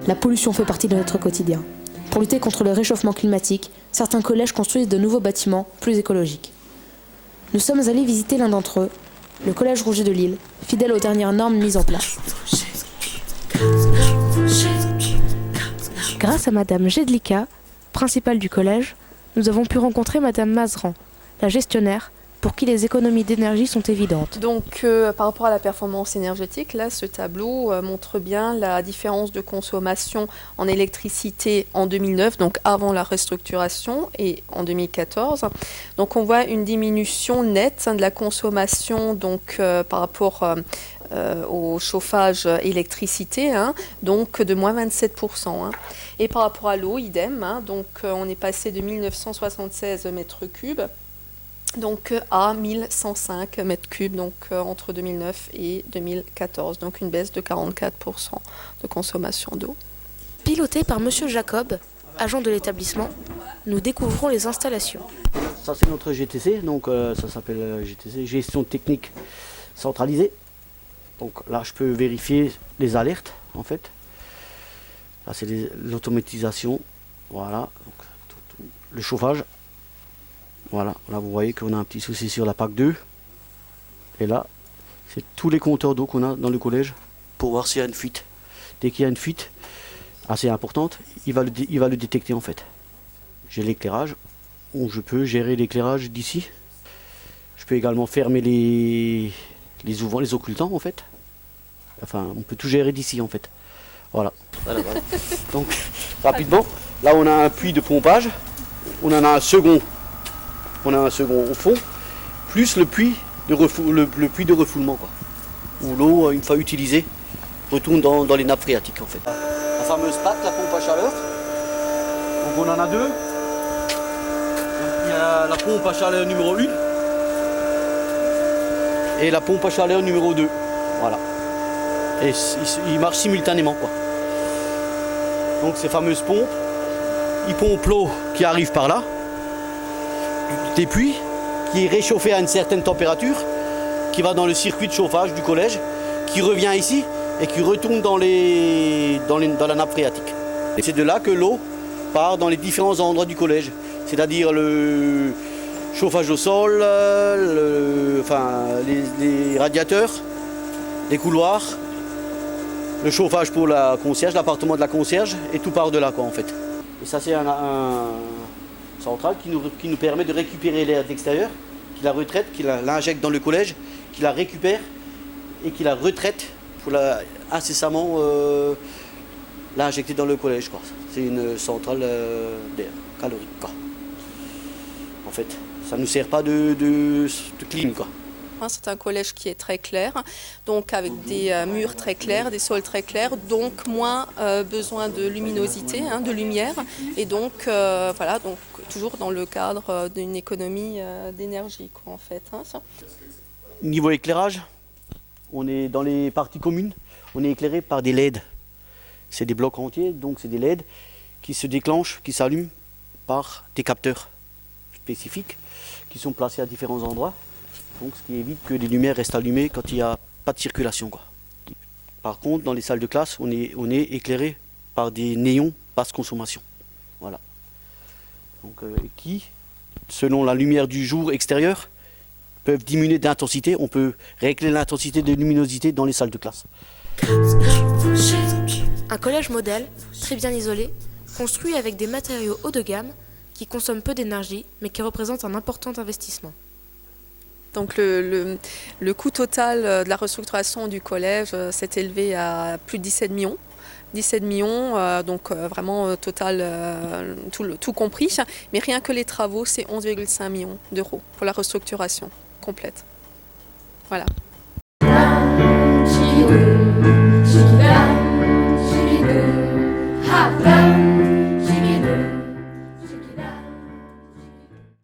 La pollution fait partie de notre quotidien. Pour lutter contre le réchauffement climatique, certains collèges construisent de nouveaux bâtiments plus écologiques. Nous sommes allés visiter l'un d'entre eux, le collège Rouget de Lille, fidèle aux dernières normes mises en place. Grâce à Madame Jedlika, principale du collège, nous avons pu rencontrer Madame Mazran, la gestionnaire, pour qui les économies d'énergie sont évidentes. Donc par rapport à la performance énergétique, là ce tableau montre bien la différence de consommation en électricité en 2009, donc avant la restructuration, et en 2014. Donc on voit une diminution nette de la consommation donc, par rapport au chauffage électricité, donc de moins 27%. Et par rapport à l'eau, idem, donc on est passé de 1976 mètres cubes donc à 1105 mètres cubes donc, entre 2009 et 2014, donc une baisse de 44% de consommation d'eau. Piloté par Monsieur Jacob, agent de l'établissement, nous découvrons les installations. Ça c'est notre GTC, donc ça s'appelle GTC, gestion technique centralisée. Donc là je peux vérifier les alertes en fait. Là c'est l'automatisation, voilà, donc, le chauffage. Voilà, là vous voyez qu'on a un petit souci sur la PAC 2. Et là, c'est tous les compteurs d'eau qu'on a dans le collège pour voir s'il y a une fuite. Dès qu'il y a une fuite assez importante, il va le détecter en fait. J'ai l'éclairage, où je peux gérer l'éclairage d'ici. Je peux également fermer les ouvrants, les occultants en fait. Enfin, on peut tout gérer d'ici en fait. Voilà. Voilà. Donc, rapidement, là on a un puits de pompage. On en a un second. On a un second au fond, plus le puits de refoulement, quoi. Où l'eau, une fois utilisée, retourne dans les nappes phréatiques en fait. La fameuse PAC, la pompe à chaleur. Donc on en a deux. Il y a la pompe à chaleur numéro 1 et la pompe à chaleur numéro 2. Voilà. Et ils marchent simultanément, quoi. Donc ces fameuses pompes, ils pompent l'eau qui arrive par là, des puits, qui est réchauffé à une certaine température, qui va dans le circuit de chauffage du collège, qui revient ici et qui retourne dans la nappe phréatique. Et c'est de là que l'eau part dans les différents endroits du collège, c'est-à-dire le chauffage au sol, les radiateurs, les couloirs, le chauffage pour la concierge, l'appartement de la concierge, et tout part de là, quoi, en fait. Et ça c'est un central qui nous permet de récupérer l'air d'extérieur, qui la retraite, qui l'injecte dans le collège, qui la récupère et qui la retraite pour incessamment l'injecter dans le collège, quoi. C'est une centrale d'air calorique, quoi. En fait, ça ne nous sert pas de clim, quoi. C'est un collège qui est très clair, donc avec des murs très clairs, des sols très clairs, donc moins besoin de luminosité, de lumière, et donc voilà, donc toujours dans le cadre d'une économie d'énergie, quoi, en fait. Ça. Niveau éclairage, on est dans les parties communes, on est éclairé par des LED. C'est des blocs entiers, donc c'est des LED qui se déclenchent, qui s'allument par des capteurs spécifiques qui sont placés à différents endroits. Donc, ce qui évite que les lumières restent allumées quand il n'y a pas de circulation, quoi. Par contre, dans les salles de classe, on est éclairé par des néons basse consommation. Voilà. Donc, qui, selon la lumière du jour extérieur, peuvent diminuer d'intensité. On peut régler l'intensité de luminosité dans les salles de classe. Un collège modèle, très bien isolé, construit avec des matériaux haut de gamme, qui consomment peu d'énergie, mais qui représentent un important investissement. Donc le coût total de la restructuration du collège s'est élevé à plus de 17 millions. 17 millions, donc vraiment total, tout compris. Mais rien que les travaux, c'est 11,5 millions d'euros pour la restructuration complète. Voilà.